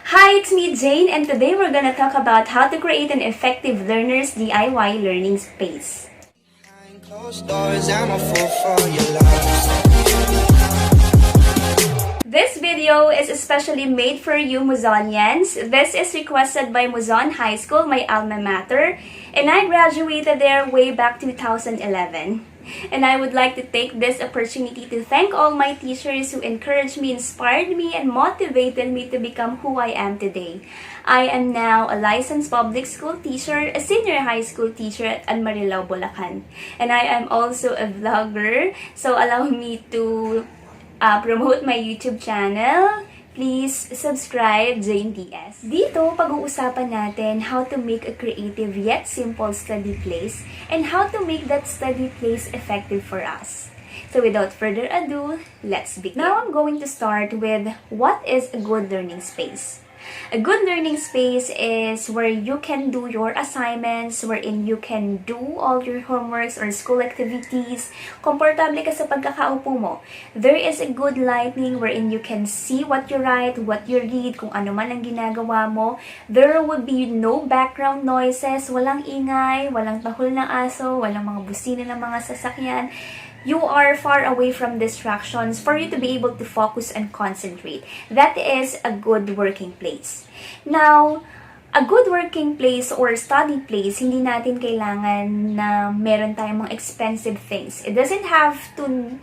Hi, it's me Jane, and today we're gonna talk about how to create an effective learner's DIY learning space. Behind closed doors, I'm a fool for your love. This video is especially made for you Muzonians. This is requested by Muzon High School, my alma mater, and I graduated there way back 2011. And I would like to take this opportunity to thank all my teachers who encouraged me, inspired me, and motivated me to become who I am today. I am now a licensed public school teacher, a senior high school teacher at Marilao, Bulacan. And I am also a vlogger, so allow me to promote my YouTube channel. Please subscribe, Jane Tjis. Dito, pag-uusapan natin how to make a creative yet simple study place and how to make that study place effective for us. So without further ado, let's begin. Now I'm going to start with what is a good learning space. A good learning space is where you can do your assignments, wherein you can do all your homeworks or school activities. Komportable ka sa pagkakaupo mo. There is a good lighting wherein you can see what you write, what you read, kung ano man ang ginagawa mo. There would be no background noises, walang ingay, walang tahol ng aso, walang mga busina ng mga sasakyan. You are far away from distractions for you to be able to focus and concentrate. That is a good working place. Now, a good working place or study place, hindi natin kailangan na meron tayong mga expensive things. It doesn't have to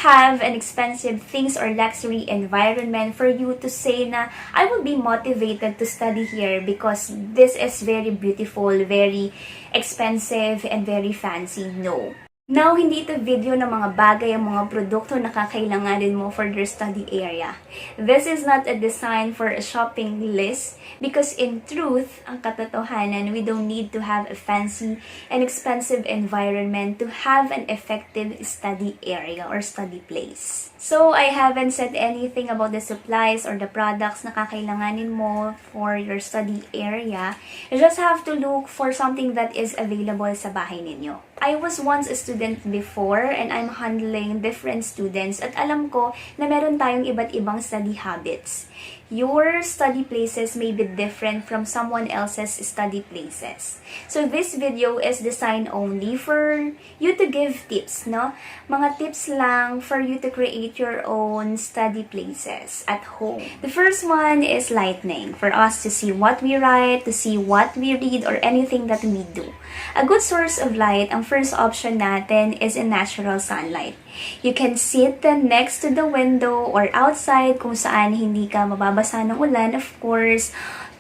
have an expensive things or luxury environment for you to say na I will be motivated to study here because this is very beautiful, very expensive, and very fancy. No. Now, hindi ito video ng mga bagay ang mga produkto na kakailanganin mo for your study area. This is not a design for a shopping list because in truth, ang katotohanan, we don't need to have a fancy and expensive environment to have an effective study area or study place. So, I haven't said anything about the supplies or the products na kakailanganin mo for your study area. You just have to look for something that is available sa bahay ninyo. I was once a student before and I'm handling different students at alam ko na meron tayong iba't ibang study habits. Your study places may be different from someone else's study places. So this video is designed only for you to give tips, no? Mga tips lang for you to create your own study places at home. The first one is lighting, for us to see what we write, to see what we read, or anything that we do. A good source of light, ang first option natin is in natural sunlight. You can sit next to the window or outside kung saan hindi ka mababasa ng ulan, of course,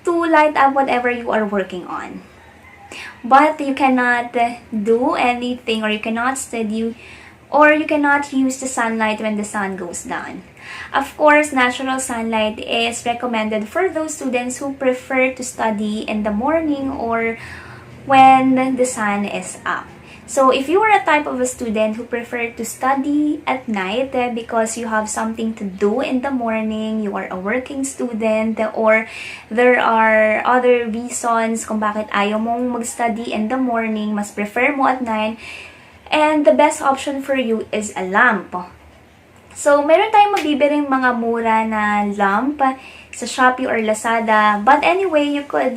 to light up whatever you are working on. But you cannot do anything or you cannot study or you cannot use the sunlight when the sun goes down. Of course, natural sunlight is recommended for those students who prefer to study in the morning or when the sun is up. So, if you are a type of a student who prefer to study at night because you have something to do in the morning, you are a working student, or there are other reasons kung bakit ayaw mong mag-study in the morning, mas prefer mo at night, and the best option for you is a lamp. So, meron tayong mabibiring mga mura na lamp sa Shopee or Lazada. But anyway, you could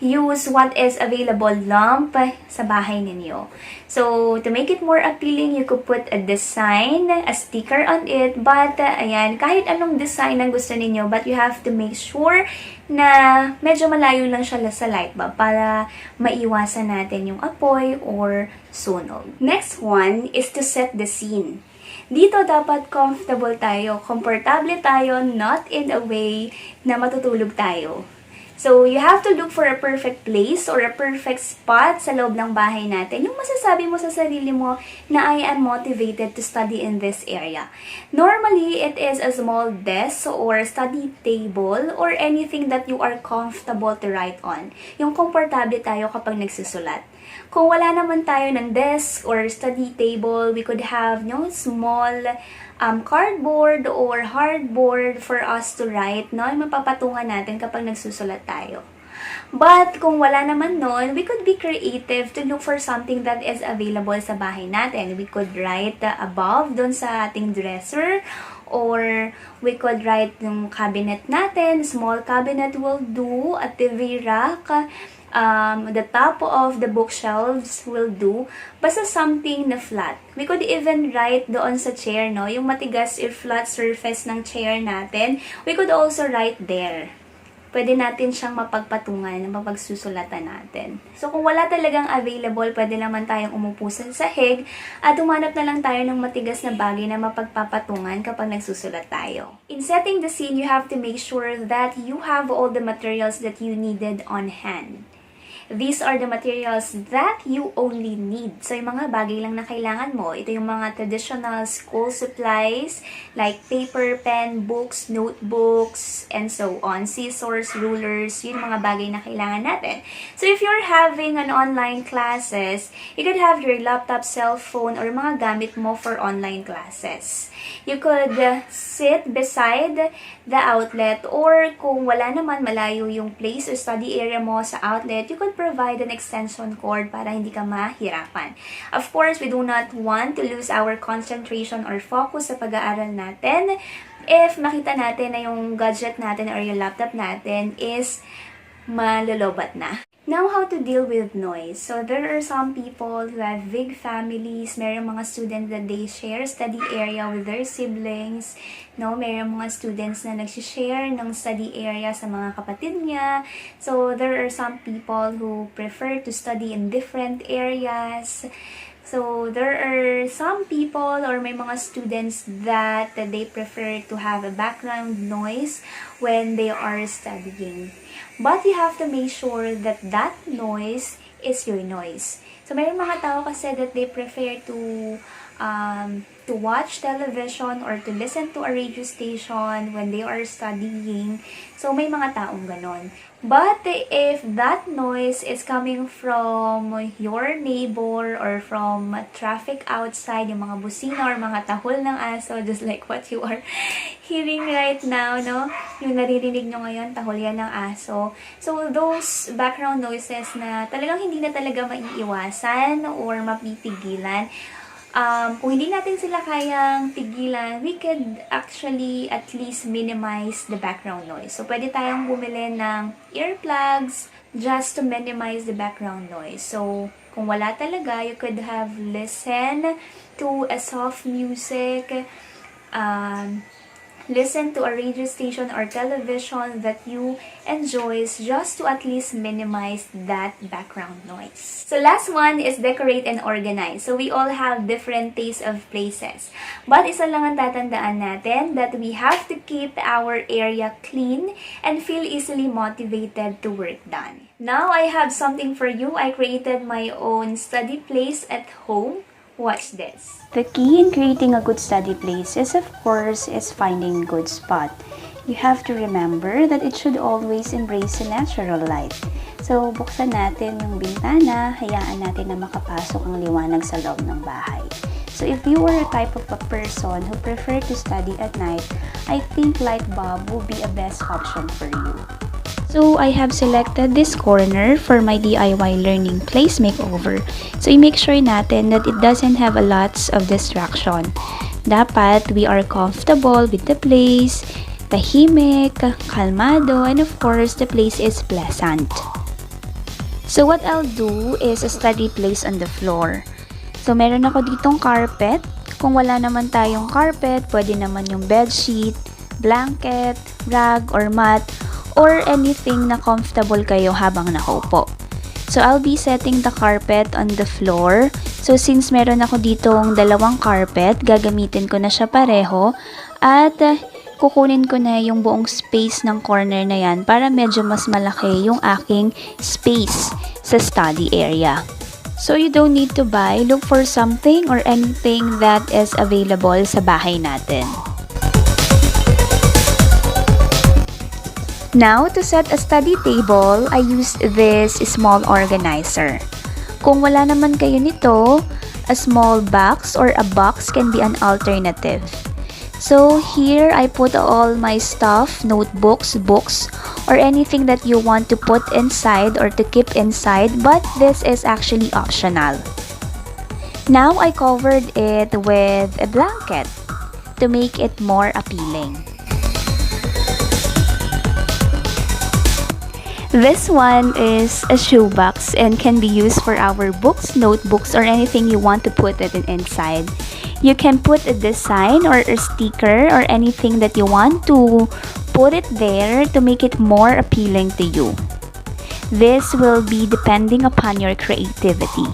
use what is available lamp sa bahay ninyo. So, to make it more appealing, you could put a design, a sticker on it. But, ayan, kahit anong design ang gusto ninyo, but you have to make sure na medyo malayo lang siya sa light bulb para maiwasan natin yung apoy or sunog. Next one is to set the scene. Dito dapat comfortable tayo, komportable tayo, not in a way na matutulog tayo. So, you have to look for a perfect place or a perfect spot sa loob ng bahay natin. Yung masasabi mo sa sarili mo na I am motivated to study in this area. Normally, it is a small desk or study table or anything that you are comfortable to write on. Yung komportable tayo kapag nagsusulat. Kung wala naman tayo ng desk or study table, we could have small cardboard or hardboard for us to write, no? Yung mapapatungan natin kapag nagsusulat tayo. But kung wala naman nun, we could be creative to look for something that is available sa bahay natin. We could write above doon sa ating dresser Or we could write yung cabinet natin. Small cabinet will do. A TV rack. The top of the bookshelves will do. Basta something na flat. We could even write doon sa chair, no? Yung matigas or flat surface ng chair natin. We could also write there. Pwede natin siyang mapagpatungan, mapagsusulatan natin. So, kung wala talagang available, pwede naman tayong umupo sa sahig at umanap na lang tayo ng matigas na bagay na mapagpapatungan kapag nagsusulat tayo. In setting the scene, you have to make sure that you have all the materials that you needed on hand. These are the materials that you only need. So, yung mga bagay lang na kailangan mo. Ito yung mga traditional school supplies like paper, pen, books, notebooks, and so on. Scissors, rulers, yun yung mga bagay na kailangan natin. So, if you're having an online classes, you could have your laptop, cell phone, or mga gamit mo for online classes. You could sit beside the outlet, or kung wala naman malayo yung place or study area mo sa outlet, you could provide an extension cord para hindi ka mahirapan. Of course, we do not want to lose our concentration or focus sa pag-aaral natin if makita natin na yung gadget natin or yung laptop natin is malolobat na. Now, how to deal with noise. So, there are some people who have big families. Merong mga students that they share study area with their siblings. No, merong mga students na nagsishare ng study area sa mga kapatid niya. So, there are some people who prefer to study in different areas. So, there are some people or may mga students that they prefer to have a background noise when they are studying. But you have to make sure that that noise is your noise. So, may mga tao kasi that they prefer to watch television or to listen to a radio station when they are studying. So, may mga taong ganon. But if that noise is coming from your neighbor or from traffic outside, yung mga busina or mga tahol ng aso, just like what you are hearing right now, no? Yung naririnig nyo ngayon, tahol yan ng aso. So, those background noises na talagang hindi na talaga maiiwasan or mapipigilan, kung hindi natin sila kayang tigilan, we could actually at least minimize the background noise. So, pwede tayong bumili ng earplugs just to minimize the background noise. So, kung wala talaga, you could have listen to a soft music, listen to a radio station or television that you enjoys just to at least minimize that background noise. So last one is decorate and organize. So we all have different tastes of places. But isa lang ang tatandaan natin that we have to keep our area clean and feel easily motivated to work done. Now I have something for you. I created my own study place at home. Watch this. The key in creating a good study place is, of course, finding good spot. You have to remember that it should always embrace the natural light. So, buksan natin yung bintana, hayaan natin na makapasok ang liwanag sa loob ng bahay. So, if you are a type of a person who prefer to study at night, I think light bulb will be a best option for you. So, I have selected this corner for my DIY learning place makeover. So, i-make sure natin that it doesn't have a lots of distraction. Dapat, we are comfortable with the place, tahimik, kalmado, and of course, the place is pleasant. So, what I'll do is a study place on the floor. So, meron ako ditong carpet. Kung wala naman tayong carpet, pwede naman yung bedsheet, blanket, rag, or mat, or anything na comfortable kayo habang nakaupo. So, I'll be setting the carpet on the floor. So, since meron ako ditong dalawang carpet, gagamitin ko na siya pareho at kukunin ko na yung buong space ng corner na yan para medyo mas malaki yung aking space sa study area. So, you don't need to buy. Look for something or anything that is available sa bahay natin. Now, to set a study table, I used this small organizer. Kung wala naman kayo nito, a small box or a box can be an alternative. So, here I put all my stuff, notebooks, books, or anything that you want to put inside or to keep inside, but this is actually optional. Now, I covered it with a blanket to make it more appealing. This one is a shoebox and can be used for our books, notebooks, or anything you want to put it inside. You can put a design or a sticker or anything that you want to put it there to make it more appealing to you. This will be depending upon your creativity.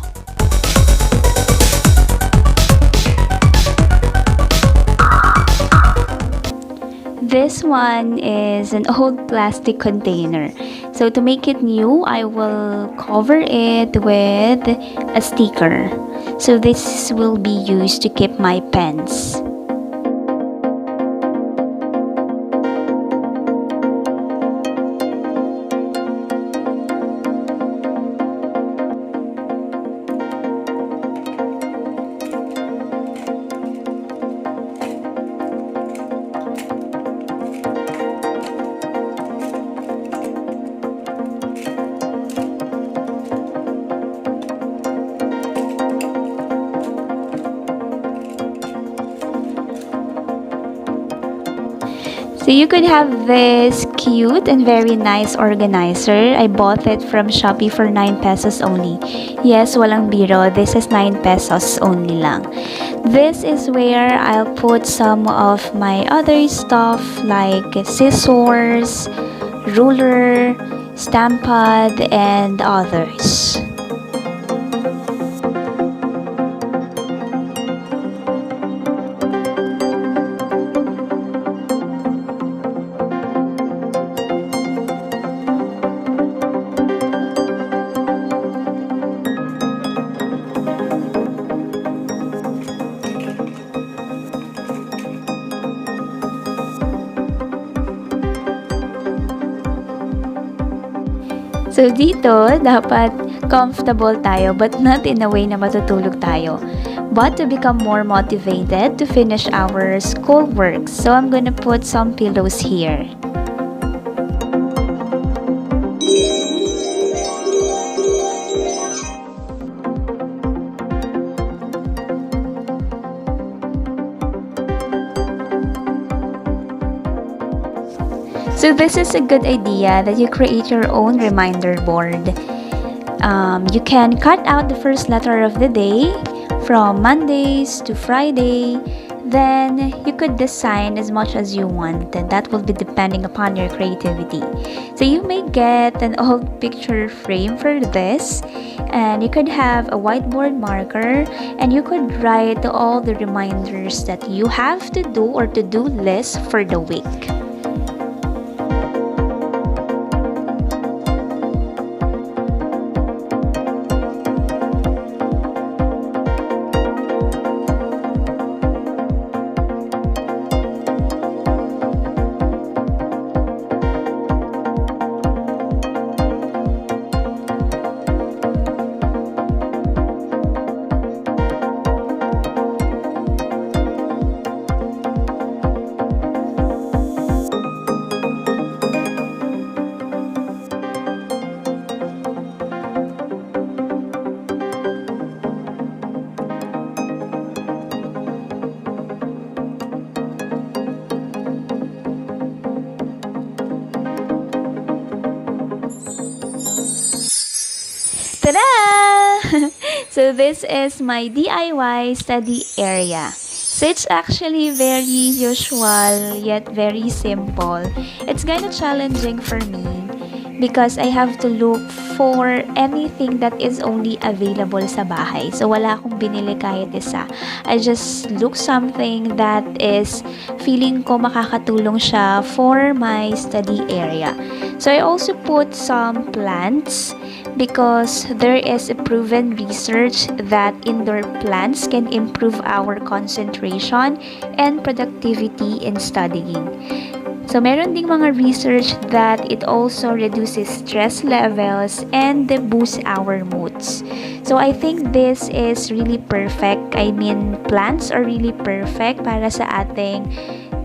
This one is an old plastic container. So to make it new, I will cover it with a sticker. So this will be used to keep my pens. So you could have this cute and very nice organizer. I bought it from Shopee for 9 pesos only. Yes, walang biro. This is 9 pesos only lang. This is where I'll put some of my other stuff like scissors, ruler, stamp pad, and others. So dito, dapat comfortable tayo but not in a way na matutulog tayo, but to become more motivated to finish our schoolwork. So I'm gonna put some pillows here. So this is a good idea that you create your own reminder board. You can cut out the first letter of the day from Mondays to Friday. Then you could design as much as you want, and that will be depending upon your creativity. So you may get an old picture frame for this, and you could have a whiteboard marker, and you could write all the reminders that you have to do or to-do list for the week. Ta-da! So this is my DIY study area. So it's actually very usual yet very simple. It's kind of challenging for me because I have to look for anything that is only available sa bahay. So wala akong binili kahit isa. I just look something that is feeling ko makakatulong siya for my study area. So I also put some plants because there is a proven research that indoor plants can improve our concentration and productivity in studying. So, meron ding mga research that it also reduces stress levels and boosts our moods. So, I think this is really perfect. I mean, plants are really perfect para sa ating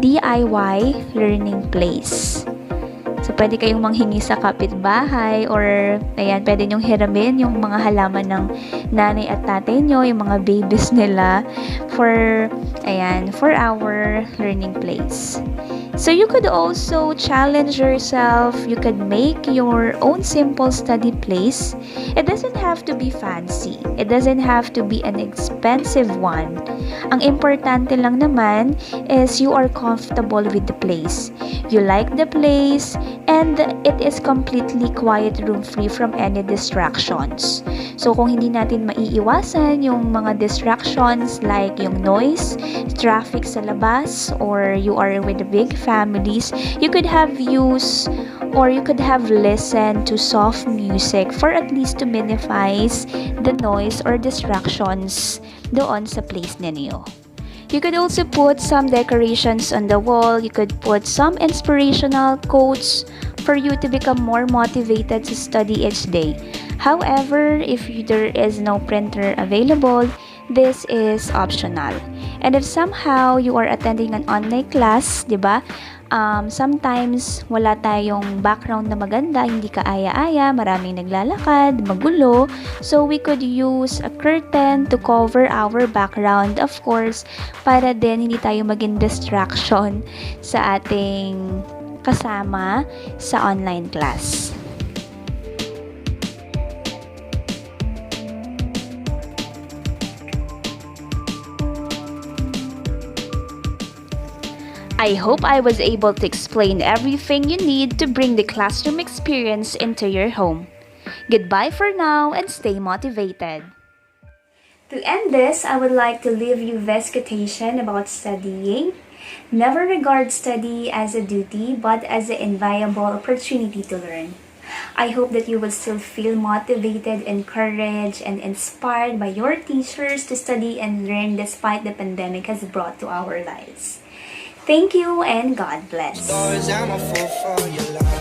DIY learning place. So, pwede kayong manghingi sa kapitbahay or, ayan, pwede nyong hiramin yung mga halaman ng nanay at tatay nyo, yung mga babies nila for, ayan, for our learning place. So, you could also challenge yourself. You could make your own simple study place. It doesn't have to be fancy. It doesn't have to be an expensive one. Ang importante lang naman is you are comfortable with the place. You like the place and it is completely quiet, room free from any distractions. So, kung hindi natin maiiwasan yung mga distractions like yung noise, traffic sa labas, or you are with the big families, you could have used or you could have listened to soft music for at least to minimize the noise or distractions doon sa place ninyo. You could also put some decorations on the wall. You could put some inspirational quotes for you to become more motivated to study each day. However, if there is no printer available, this is optional. And if somehow you are attending an online class, di ba? Sometimes wala tayong background na maganda, hindi ka aya-aya, maraming naglalakad, magulo. So we could use a curtain to cover our background, of course, para din hindi tayo maging distraction sa ating kasama sa online class. I hope I was able to explain everything you need to bring the classroom experience into your home. Goodbye for now and stay motivated. To end this, I would like to leave you this quotation about studying. Never regard study as a duty, but as an invaluable opportunity to learn. I hope that you will still feel motivated, encouraged, and inspired by your teachers to study and learn despite the pandemic has brought to our lives. Thank you and God bless. Stars, I'm a fool for your love.